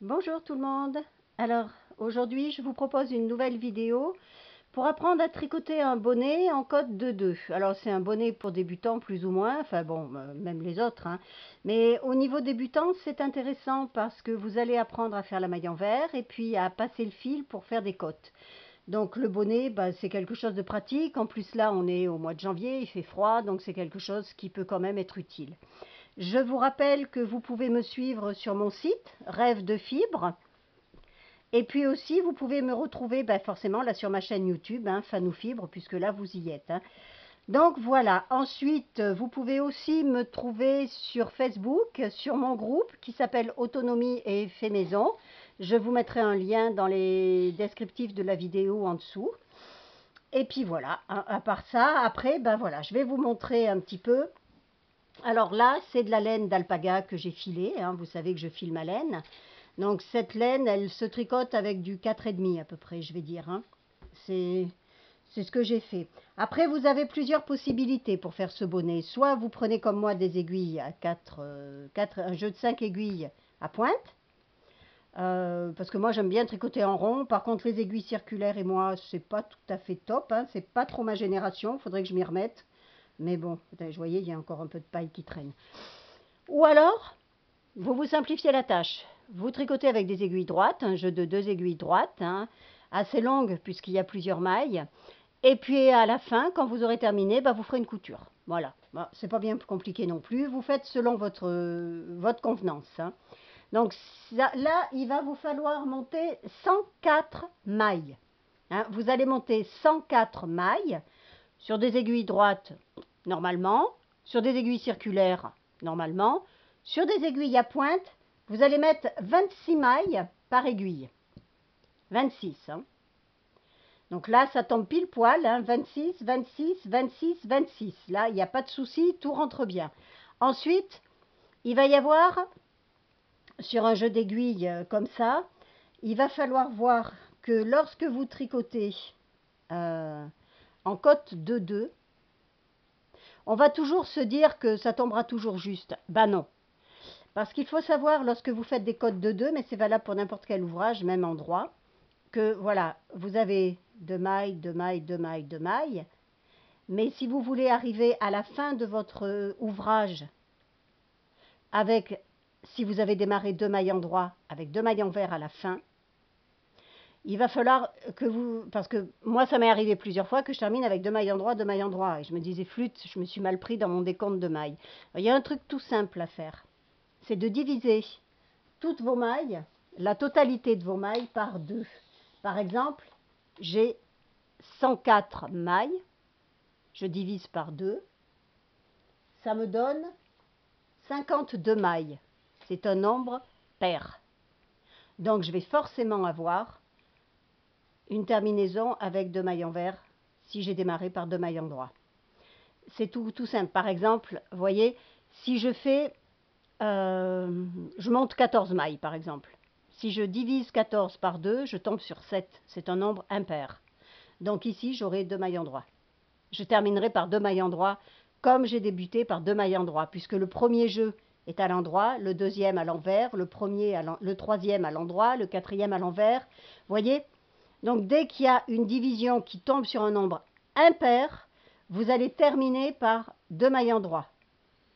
Bonjour tout le monde. Alors aujourd'hui je vous propose une nouvelle vidéo pour apprendre à tricoter un bonnet en code 2-2. Alors c'est un bonnet pour débutants plus ou moins, enfin bon même les autres, hein. Mais au niveau débutant c'est intéressant parce que vous allez apprendre à faire la maille envers et puis à passer le fil pour faire des côtes. Donc le bonnet c'est quelque chose de pratique, en plus là on est au mois de janvier, il fait froid donc c'est quelque chose qui peut quand même être utile. Je vous rappelle que vous pouvez me suivre sur mon site Rêve de Fibre. Et puis aussi, vous pouvez me retrouver forcément là sur ma chaîne YouTube, Fanou Fibre, puisque là vous y êtes. Donc voilà, ensuite vous pouvez aussi me trouver sur Facebook, sur mon groupe qui s'appelle Autonomie et Fait Maison. Je vous mettrai un lien dans les descriptifs de la vidéo en dessous. Et puis voilà, à part ça, après, voilà, je vais vous montrer un petit peu. Alors là, c'est de la laine d'alpaga que j'ai filée, vous savez que je file ma laine. Donc cette laine, elle se tricote avec du 4,5 à peu près, je vais dire. C'est ce que j'ai fait. Après, vous avez plusieurs possibilités pour faire ce bonnet. Soit vous prenez comme moi des aiguilles à 4, un jeu de 5 aiguilles à pointe. Parce que moi j'aime bien tricoter en rond. Par contre, les aiguilles circulaires et moi, c'est pas tout à fait top. C'est pas trop ma génération, il faudrait que je m'y remette. Mais bon, je voyais, il y a encore un peu de paille qui traîne. Ou alors, vous vous simplifiez la tâche. Vous tricotez avec des aiguilles droites, un jeu de 2 aiguilles droites, assez longues puisqu'il y a plusieurs mailles. Et puis à la fin, quand vous aurez terminé, vous ferez une couture. Voilà, c'est pas bien compliqué non plus. Vous faites selon votre convenance. Donc là, il va vous falloir monter 104 mailles. Vous allez monter 104 mailles sur des aiguilles droites normalement, sur des aiguilles circulaires normalement, sur des aiguilles à pointe, vous allez mettre 26 mailles par aiguille. 26. Donc là, ça tombe pile poil, 26, 26, 26, 26. Là, il n'y a pas de souci, tout rentre bien. Ensuite, il va y avoir, sur un jeu d'aiguilles comme ça, il va falloir voir que lorsque vous tricotez en cote 2-2, on va toujours se dire que ça tombera toujours juste. Non. Parce qu'il faut savoir, lorsque vous faites des cotes 2-2, mais c'est valable pour n'importe quel ouvrage, même en droit, que voilà, vous avez 2 mailles, 2 mailles, 2 mailles, 2 mailles. Mais si vous voulez arriver à la fin de votre ouvrage avec, si vous avez démarré 2 mailles en droit, avec 2 mailles envers à la fin, il va falloir que vous, parce que moi ça m'est arrivé plusieurs fois que je termine avec 2 mailles en droit, 2 mailles en droit, et je me disais flûte, je me suis mal pris dans mon décompte de mailles. Alors, il y a un truc tout simple à faire, c'est de diviser toutes vos mailles, la totalité de vos mailles par 2. Par exemple, j'ai 104 mailles, je divise par 2, ça me donne 52 mailles. C'est un nombre pair. Donc je vais forcément avoir une terminaison avec 2 mailles envers si j'ai démarré par 2 mailles en droit. C'est tout simple. Par exemple, vous voyez, si je fais, je monte 14 mailles par exemple. Si je divise 14 par 2, je tombe sur 7. C'est un nombre impair. Donc ici, j'aurai 2 mailles en droit. Je terminerai par 2 mailles en droit, comme j'ai débuté par 2 mailles en droit, puisque le premier jeu est à l'endroit, le deuxième à l'envers, le troisième à l'endroit, le quatrième à l'envers. Vous voyez? Donc dès qu'il y a une division qui tombe sur un nombre impair, vous allez terminer par 2 mailles en droit,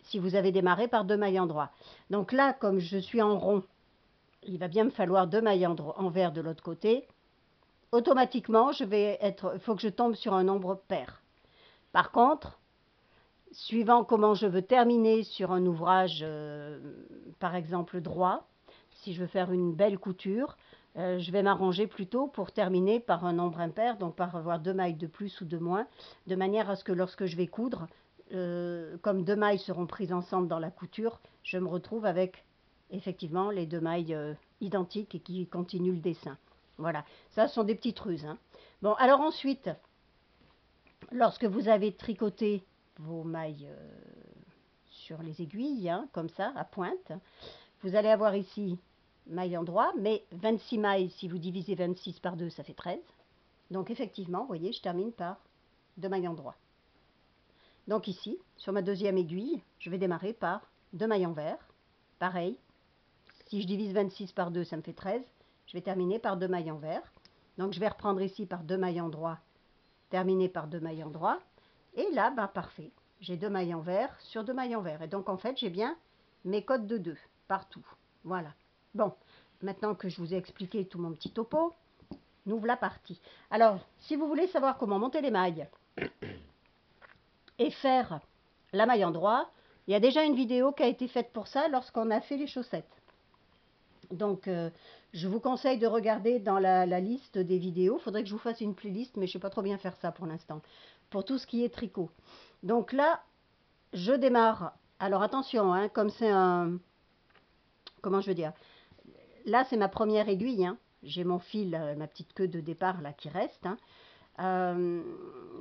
si vous avez démarré par 2 mailles en droit. Donc là, comme je suis en rond, il va bien me falloir 2 mailles envers de l'autre côté. Automatiquement, il faut que je tombe sur un nombre pair. Par contre, suivant comment je veux terminer sur un ouvrage, par exemple droit, si je veux faire une belle couture, je vais m'arranger plutôt pour terminer par un nombre impair, donc par avoir 2 mailles de plus ou de moins, de manière à ce que lorsque je vais coudre, comme 2 mailles seront prises ensemble dans la couture, je me retrouve avec effectivement les 2 mailles identiques et qui continuent le dessin. Voilà, ça sont des petites ruses. Bon, alors ensuite, lorsque vous avez tricoté vos mailles sur les aiguilles, comme ça, à pointe, vous allez avoir ici maille en droit, mais 26 mailles, si vous divisez 26 par 2, ça fait 13. Donc effectivement, vous voyez, je termine par 2 mailles en droit. Donc ici, sur ma deuxième aiguille, je vais démarrer par 2 mailles envers. Pareil, Si je divise 26 par 2, ça me fait 13. Je vais terminer par 2 mailles envers. Donc je vais reprendre ici par 2 mailles en droit, terminer par 2 mailles en droit. Et là, ben, parfait. J'ai 2 mailles envers sur 2 mailles envers. Et donc en fait, j'ai bien mes codes de 2 partout. Voilà. Bon, maintenant que je vous ai expliqué tout mon petit topo, nous voilà partis. Alors, si vous voulez savoir comment monter les mailles et faire la maille en droit, il y a déjà une vidéo qui a été faite pour ça lorsqu'on a fait les chaussettes. Donc, je vous conseille de regarder dans la liste des vidéos. Il faudrait que je vous fasse une playlist, mais je ne sais pas trop bien faire ça pour l'instant. Pour tout ce qui est tricot. Donc là, je démarre. Alors attention, hein, comme c'est un... Comment je veux dire? Là, c'est ma première aiguille. Hein. J'ai mon fil, ma petite queue de départ là qui reste. Hein.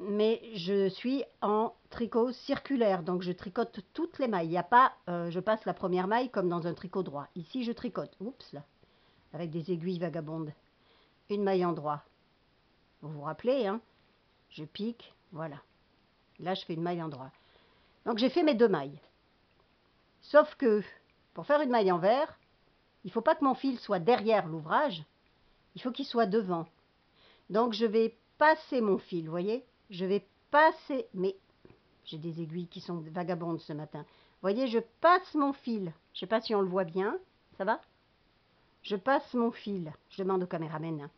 Mais je suis en tricot circulaire, donc je tricote toutes les mailles. Il n'y a pas, je passe la première maille comme dans un tricot droit. Ici, je tricote, oups là, avec des aiguilles vagabondes. Une maille en droit. Vous vous rappelez, hein? Je pique, voilà. Là, je fais une maille en droit. Donc, j'ai fait mes 2 mailles. Sauf que, pour faire une maille envers, il ne faut pas que mon fil soit derrière l'ouvrage, il faut qu'il soit devant. Donc, je vais passer mon fil, vous voyez? Je vais passer, mais j'ai des aiguilles qui sont vagabondes ce matin. Vous voyez, je passe mon fil. Je ne sais pas si on le voit bien, ça va? Je passe mon fil, je demande au caméraman.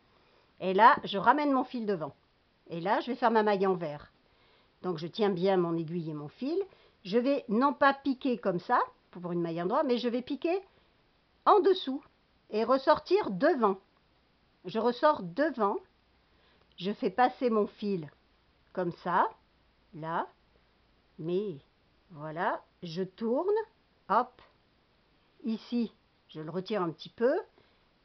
Et là, je ramène mon fil devant. Et là, je vais faire ma maille envers. Donc, je tiens bien mon aiguille et mon fil. Je vais non pas piquer comme ça, pour une maille en droit, mais je vais piquer en dessous et ressortir devant. Je ressors devant. Je fais passer mon fil comme ça, là, mais voilà, je tourne, hop, ici, je le retire un petit peu,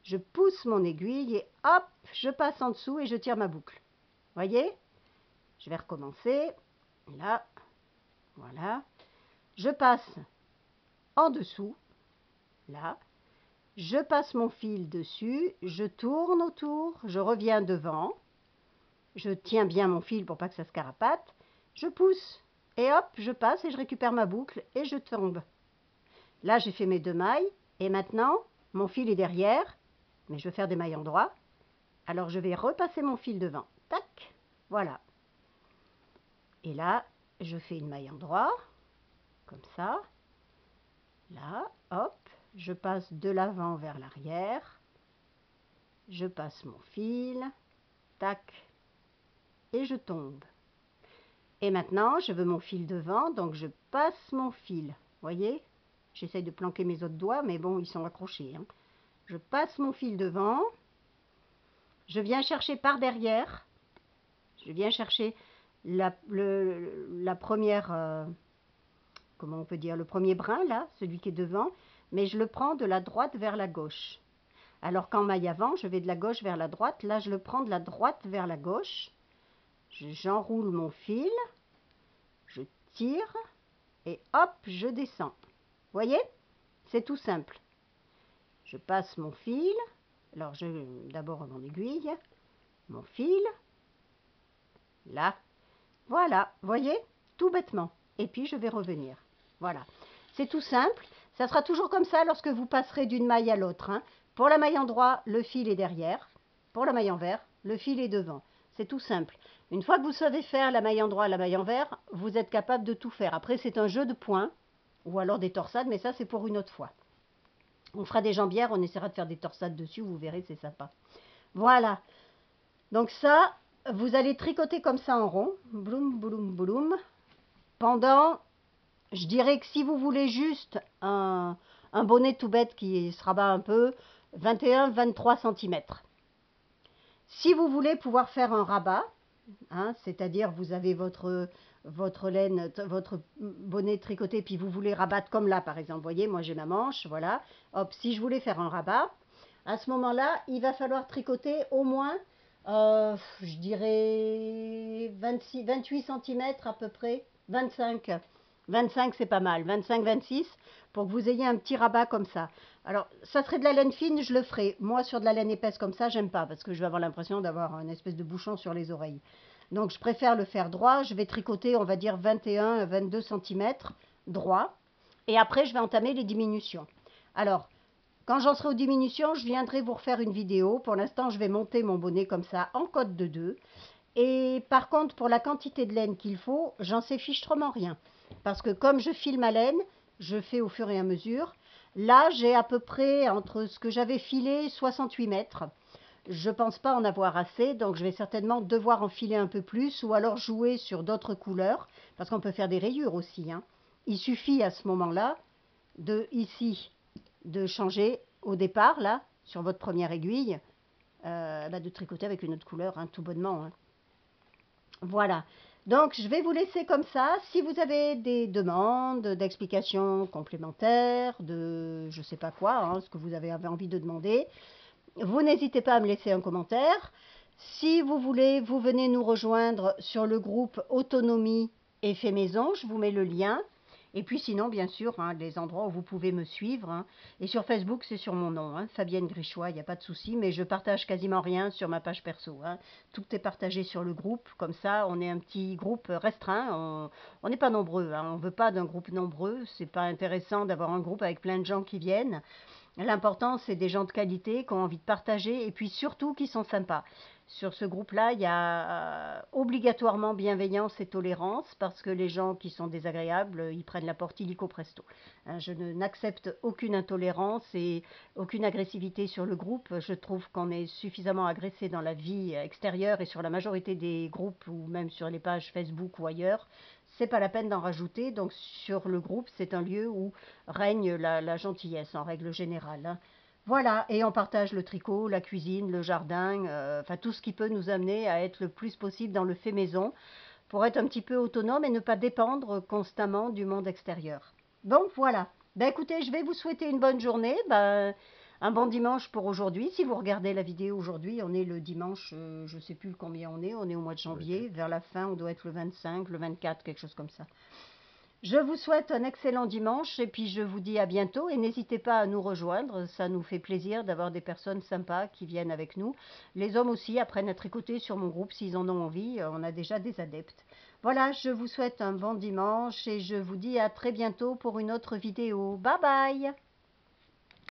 je pousse mon aiguille et hop, je passe en dessous et je tire ma boucle. Voyez? Je vais recommencer, là, voilà, je passe en dessous, là, je passe mon fil dessus, je tourne autour, je reviens devant, je tiens bien mon fil pour pas que ça se carapate, je pousse et hop, je passe et je récupère ma boucle et je tombe. Là, j'ai fait mes 2 mailles et maintenant, mon fil est derrière, mais je veux faire des mailles en droit. Alors, je vais repasser mon fil devant. Tac, voilà. Et là, je fais une maille en droit, comme ça. Là, hop, je passe de l'avant vers l'arrière. Je passe mon fil, tac, et je tombe. Et maintenant, je veux mon fil devant, donc je passe mon fil. Voyez? J'essaye de planquer mes autres doigts, mais bon, ils sont accrochés. Hein. Je passe mon fil devant. Je viens chercher par derrière. Je viens chercher la première... comment on peut dire? Le premier brin, là, celui qui est devant. Mais je le prends de la droite vers la gauche. Alors qu'en maille avant, je vais de la gauche vers la droite. Là, je le prends de la droite vers la gauche. J'enroule mon fil. Je tire. Et hop, je descends. Voyez? C'est tout simple. Je passe mon fil. Alors, d'abord mon aiguille, mon fil. Là. Voilà, voyez? Tout bêtement. Et puis, je vais revenir. Voilà. C'est tout simple. Ça sera toujours comme ça lorsque vous passerez d'une maille à l'autre. Hein. Pour la maille en droit, le fil est derrière. Pour la maille envers, le fil est devant. C'est tout simple. Une fois que vous savez faire la maille en droit et la maille envers, vous êtes capable de tout faire. Après, c'est un jeu de points. Ou alors des torsades, mais ça, c'est pour une autre fois. On fera des jambières, on essaiera de faire des torsades dessus, vous verrez, c'est sympa. Voilà. Donc ça, vous allez tricoter comme ça en rond. Bloum, bloum, bloum. Pendant, je dirais que si vous voulez juste un bonnet tout bête qui se rabat un peu, 21-23 cm. Si vous voulez pouvoir faire un rabat, hein, c'est-à-dire vous avez votre laine, votre bonnet tricoté, puis vous voulez rabattre comme là par exemple, vous voyez, moi j'ai ma manche, voilà, hop, si je voulais faire un rabat, à ce moment-là, il va falloir tricoter au moins, je dirais 28 cm à peu près, 25 c'est pas mal, 25-26, pour que vous ayez un petit rabat comme ça. Alors, ça serait de la laine fine, je le ferai. Moi, sur de la laine épaisse comme ça, j'aime pas, parce que je vais avoir l'impression d'avoir une espèce de bouchon sur les oreilles. Donc, je préfère le faire droit. Je vais tricoter, on va dire, 21-22 cm droit. Et après, je vais entamer les diminutions. Alors, Quand j'en serai aux diminutions, je viendrai vous refaire une vidéo. Pour l'instant, je vais monter mon bonnet comme ça en code de 2. Et par contre, pour la quantité de laine qu'il faut, j'en sais fichtrement rien. Parce que comme je file ma laine, je fais au fur et à mesure. Là, j'ai à peu près, entre ce que j'avais filé, 68 mètres. Je pense pas en avoir assez, donc je vais certainement devoir en filer un peu plus ou alors jouer sur d'autres couleurs, parce qu'on peut faire des rayures aussi, hein. Il suffit à ce moment-là, ici, de changer au départ, là, sur votre première aiguille, de tricoter avec une autre couleur, hein, tout bonnement, hein. Voilà. Donc, je vais vous laisser comme ça. Si vous avez des demandes, d'explications complémentaires, de je sais pas quoi, hein, ce que vous avez envie de demander, vous n'hésitez pas à me laisser un commentaire. Si vous voulez, vous venez nous rejoindre sur le groupe Autonomie et Fait Maison. Je vous mets le lien. Et puis sinon, bien sûr, hein, les endroits où vous pouvez me suivre, hein. Et sur Facebook, c'est sur mon nom, hein, Fabienne Grichois, il n'y a pas de souci. Mais je partage quasiment rien sur ma page perso, hein. Tout est partagé sur le groupe. Comme ça, on est un petit groupe restreint. On n'est pas nombreux, hein. On ne veut pas d'un groupe nombreux. C'est pas intéressant d'avoir un groupe avec plein de gens qui viennent. L'important, c'est des gens de qualité qui ont envie de partager et puis surtout qui sont sympas. Sur ce groupe-là, il y a obligatoirement bienveillance et tolérance parce que les gens qui sont désagréables, ils prennent la porte illico presto. Je n'accepte aucune intolérance et aucune agressivité sur le groupe. Je trouve qu'on est suffisamment agressé dans la vie extérieure et sur la majorité des groupes ou même sur les pages Facebook ou ailleurs. C'est pas la peine d'en rajouter. Donc sur le groupe, c'est un lieu où règne la gentillesse en règle générale, hein. Voilà, et on partage le tricot, la cuisine, le jardin, enfin tout ce qui peut nous amener à être le plus possible dans le fait maison pour être un petit peu autonome et ne pas dépendre constamment du monde extérieur. Donc voilà. Ben écoutez, je vais vous souhaiter une bonne journée, un bon dimanche pour aujourd'hui. Si vous regardez la vidéo aujourd'hui, on est le dimanche, je ne sais plus combien on est au mois de janvier, vers la fin, on doit être le 25, le 24, quelque chose comme ça. Je vous souhaite un excellent dimanche et puis je vous dis à bientôt et n'hésitez pas à nous rejoindre, ça nous fait plaisir d'avoir des personnes sympas qui viennent avec nous. Les hommes aussi apprennent à tricoter sur mon groupe s'ils en ont envie, on a déjà des adeptes. Voilà, je vous souhaite un bon dimanche et je vous dis à très bientôt pour une autre vidéo. Bye bye!